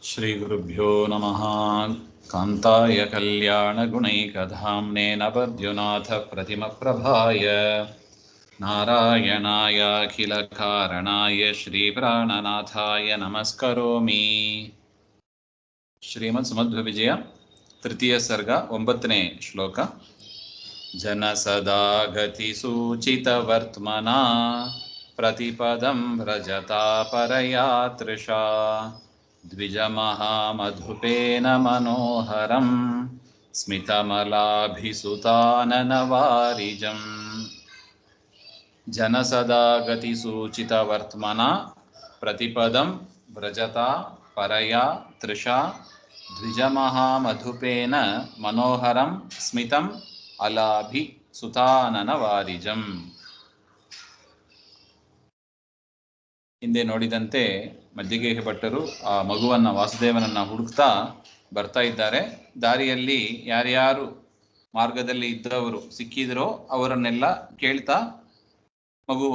श्रीगुरुभ्यो नमः। कान्ताय कल्याणगुणैकधाम्ने नवद्युनाथप्रतिमप्रभाय नारायणायाखिलकारणाय श्रीप्राणनाथाय नमस्करोमि। श्रीमत्सुमध्वविजय तृतीय सर्ग 9ನೇ ಶ್ಲೋಕ. जनसदागतिसूचितवर्त्मना प्रतिपदं व्रजता परया तृषा द्विजमहामधुपेन मनोहरं स्मितमलाभिसुताननवारिजम्. जनसदागतिसूचितवर्त्मना प्रतिपदं व्रजता परया तृषा द्विजमहामधुपेन मनोहರಂ ಸ್ಮಿತಂ ಅಲಾಭಿ ಸುತಾನನವಾರಿಜಂ. ಹಿಂದೆ ನೋಡಿದಂತೆ ಮದ್ದಿಗೆಯ ಭಟ್ಟರು ಆ ಮಗುವನ್ನು ವಾಸುದೇವನನ್ನ ಹುಡುಕ್ತಾ ಬರ್ತಾ ಇದ್ದಾರೆ. ದಾರಿಯಲ್ಲಿ ಯಾರ್ಯಾರು ಮಾರ್ಗದಲ್ಲಿ ಇದ್ದವರು ಸಿಕ್ಕಿದ್ರೋ ಅವರನ್ನೆಲ್ಲ ಕೇಳ್ತಾ ಮಗು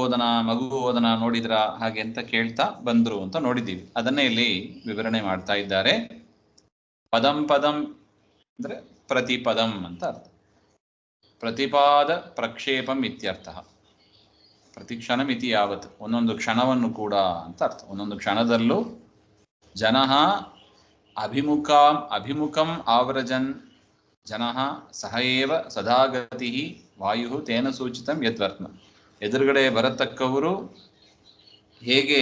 ಹೋದನ ನೋಡಿದ್ರ ಹಾಗೆ ಅಂತ ಕೇಳ್ತಾ ಬಂದ್ರು ಅಂತ ನೋಡಿದ್ದೀವಿ. ಅದನ್ನೇ ಇಲ್ಲಿ ವಿವರಣೆ ಮಾಡ್ತಾ ಇದ್ದಾರೆ. ಪದಂ ಪದಂ ಅಂದ್ರೆ ಪ್ರತಿಪದಂ ಅಂತ ಅರ್ಥ. ಪ್ರತಿಪಾದ ಪ್ರಕ್ಷೇಪಂ ಇತ್ಯರ್ಥ. ಪ್ರತಿಕ್ಷಣಂ ಇತಿ ಯಾವತ್, ಒಂದೊಂದು ಕ್ಷಣವನ್ನು ಕೂಡ ಅಂತ ಅರ್ಥ. ಒಂದೊಂದು ಕ್ಷಣದಲ್ಲೂ ಜನಃ ಅಭಿಮುಖಂ ಆವ್ರಜನ್ ಜನಃ ಸಹ ಏವ ಸದಾಗತಿ ವಾಯು ತೇನ ಸೂಚಿತಂ ಯದ್ವರ್ತ್ಮ. ಎದುರುಗಡೆ ಬರತಕ್ಕವರು ಹೇಗೆ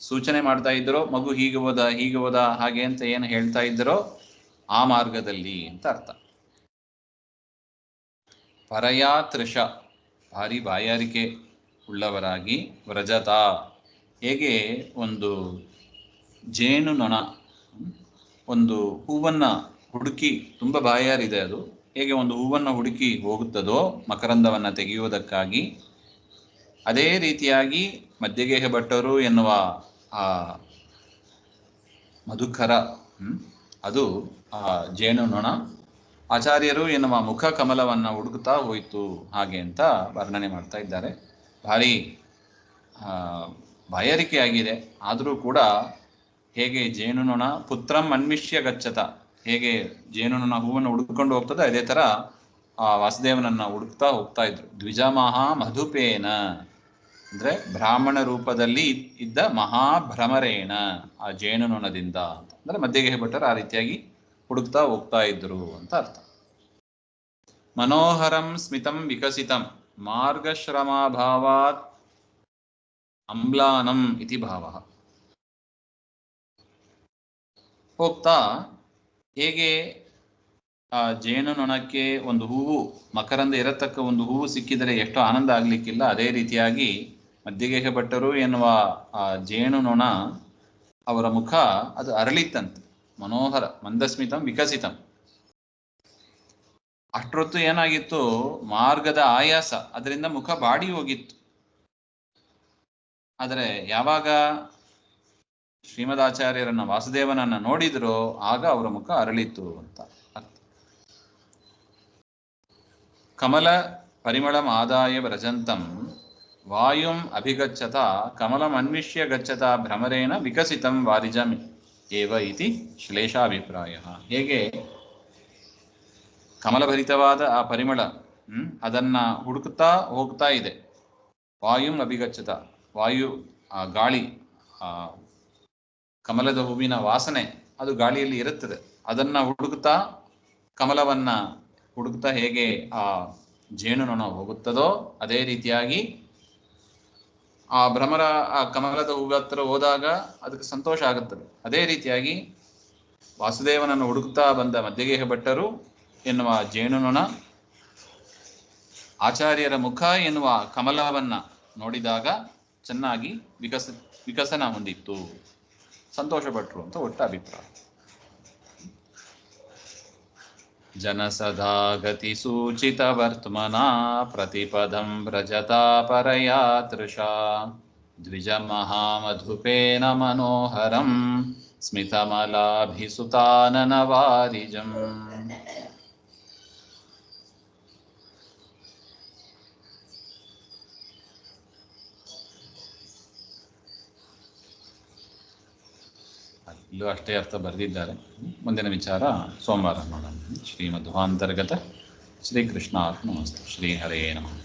ಸೂಚನೆ ಮಾಡ್ತಾ ಇದ್ದರೋ, ಮಗು ಹೀಗೆ ಹೋದ ಹಾಗೆ ಅಂತ ಏನು ಹೇಳ್ತಾ ಇದ್ದರೋ ಆ ಮಾರ್ಗದಲ್ಲಿ ಅಂತ ಅರ್ಥ. ಪರಯಾ ತೃಷ, ಭಾರಿ ಬಾಯಾರಿಕೆ ಉಳ್ಳವರಾಗಿ, ವ್ರಜತ, ಹೇಗೆ ಒಂದು ಜೇನು ನೊಣ ಒಂದು ಹೂವನ್ನು ಹುಡುಕಿ, ತುಂಬ ಬಾಯಾರಿದೆ ಅದು, ಹೇಗೆ ಒಂದು ಹೂವನ್ನು ಹುಡುಕಿ ಹೋಗುತ್ತದೋ ಮಕರಂದವನ್ನು ತೆಗೆಯುವುದಕ್ಕಾಗಿ, ಅದೇ ರೀತಿಯಾಗಿ ಮದ್ದಿಗೆಯ ಭಟ್ಟರು ಎನ್ನುವ ಆ ಮಧುಕರ, ಅದು ಆ ಜೇನು ನೊಣ ಆಚಾರ್ಯರು ಎನ್ನುವ ಮುಖ ಕಮಲವನ್ನು ಹುಡುಕ್ತಾ ಹೋಯಿತು ಹಾಗೆ ಅಂತ ವರ್ಣನೆ ಮಾಡ್ತಾ ಇದ್ದಾರೆ. ಭಾರಿ ಬಾಯಾರಿಕೆ ಆಗಿದೆ, ಆದರೂ ಕೂಡ ಹೇಗೆ ಜೇನುನೊಣ ಪುತ್ರಂ ಅನ್ವಿಷ್ಯ ಗಚ್ಚತ, ಹೇಗೆ ಜೇನುನೊಣ ಹೂವನ್ನು ಹುಡುಕೊಂಡು ಹೋಗ್ತದೆ ಅದೇ ಥರ ಆ ವಾಸುದೇವನನ್ನ ಹುಡುಕ್ತಾ ಹೋಗ್ತಾ ಇದ್ರು. ದ್ವಿಜಮಹಾ ಮಧುಪೇನ ಅಂದ್ರೆ ಬ್ರಾಹ್ಮಣ ರೂಪದಲ್ಲಿ ಇದ್ದ ಮಹಾಭ್ರಮರೇಣ, ಆ ಜೇನುನೊಣದಿಂದ ಅಂತ. ಅಂದ್ರೆ ಮದ್ದಿಗೆಯ ಭಟ್ಟರು ಆ ರೀತಿಯಾಗಿ ಹುಡುಕ್ತಾ ಹೋಗ್ತಾ ಇದ್ರು ಅಂತ ಅರ್ಥ. ಮನೋಹರಂ ಸ್ಮಿತಂ ವಿಕಸಿತಂ ಮಾರ್ಗಶ್ರಮಾಭಾವಾತ್ ಅಮ್ಲಾನಂ ಇತಿ ಭಾವ. ಹೋಗ್ತಾ ಹೇಗೆ ಆ ಜೇನುನೊಣಕ್ಕೆ ಒಂದು ಹೂವು, ಮಕರಂದ ಇರತಕ್ಕ ಒಂದು ಹೂವು ಸಿಕ್ಕಿದರೆ ಎಷ್ಟು ಆನಂದ ಆಗ್ಲಿಕ್ಕಿಲ್ಲ, ಅದೇ ರೀತಿಯಾಗಿ ಮದ್ದಿಗೆಯ ಭಟ್ಟರು ಎನ್ನುವ ಆ ಜೇನುನೊಣ ಅವರ ಮುಖ ಅದು ಅರಳಿತ್ತಂತೆ. ಮನೋಹರ ಮಂದಸ್ಮಿತಂ ವಿಕಸಿತಂ. ಅಷ್ಟೊತ್ತು ಏನಾಗಿತ್ತು, ಮಾರ್ಗದ ಆಯಾಸ, ಅದರಿಂದ ಮುಖ ಬಾಡಿ ಹೋಗಿತ್ತು. ಆದರೆ ಯಾವಾಗ ಶ್ರೀಮದಾಚಾರ್ಯರನ್ನ ವಾಸುದೇವನನ್ನ ನೋಡಿದ್ರೋ ಆಗ ಅವರ ಮುಖ ಅರಳಿತು ಅಂತ ಅರ್ಥ. ಕಮಲ ಪರಿಮಳಂ ಆದಾಯ ವ್ರಜಂತಂ ವಾಯುಂ ಅಭಿಗಚ್ಚತ ಕಮಲಂ ಅನ್ವಿಷ್ಯ ಗಚ್ಚತ ಭ್ರಮರೇಣ ವಿಕಸಿತಂ ವಾರಿಜಂ ಏವ ಇತಿ ಶ್ಲೇಷಾಭಿಪ್ರಾಯ. ಹೇಗೆ ಕಮಲಭರಿತವಾದ ಆ ಪರಿಮಳ ಅದನ್ನ ಹುಡುಕುತ್ತಾ ಹೋಗ್ತಾ ಇದೆ. ವಾಯುಂ ಅಭಿಗಚ್ಚತ, ವಾಯು ಆ ಗಾಳಿ, ಆ ಕಮಲದ ಹೂವಿನ ವಾಸನೆ ಅದು ಗಾಳಿಯಲ್ಲಿ ಇರುತ್ತದೆ. ಅದನ್ನ ಹುಡುಕ್ತಾ, ಕಮಲವನ್ನ ಹುಡುಕ್ತಾ ಹೇಗೆ ಆ ಜೇನುನೊಣ ಹೋಗುತ್ತದೋ ಅದೇ ರೀತಿಯಾಗಿ ಆ ಭ್ರಮರ ಆ ಕಮಲದ ಹೂವು ಹತ್ರ ಹೋದಾಗ ಅದಕ್ಕೆ ಸಂತೋಷ ಆಗುತ್ತದೆ. ಅದೇ ರೀತಿಯಾಗಿ ವಾಸುದೇವನನ್ನು ಹುಡುಕ್ತಾ ಬಂದ ಮದ್ದಿಗೆಯ ಭಟ್ಟರು ಎನ್ನುವ ಜೇನುನೊಣ ಆಚಾರ್ಯರ ಮುಖ ಎನ್ನುವ ಕಮಲವನ್ನ ನೋಡಿದಾಗ ಚೆನ್ನಾಗಿ ವಿಕಸನ ಹೊಂದಿತ್ತು, ಸಂತೋಷಪಟ್ಟರು ಅಂತ ಒಟ್ಟ ಅಭಿಪ್ರಾಯ. ಜನಸದಾಗತಿ ಸೂಚಿತ ವರ್ತಮನಾ ಪ್ರತಿಪದಂ ವ್ರಜತಾ ಪರಯಾ ತೃಷಾ ದ್ವಿಜಮಹಾಮಧುಪೇನ ಮನೋಹರಂ ಸ್ಮಿತಮಲಾಭಿಸುತಾನನವಾರಿಜಂ. ಇಲ್ಲೂ ಅಷ್ಟೇ ಅರ್ಥ ಬರೆದಿದ್ದಾರೆ. ಮುಂದಿನ ವಿಚಾರ ಸೋಮವಾರ ನೋಡೋಣ. ಶ್ರೀಮಧ್ವಾಂತರ್ಗತ ಶ್ರೀಕೃಷ್ಣಾರ್ಪಣಮಸ್ತು. ಶ್ರೀ ಹರೇ ನಮಃ.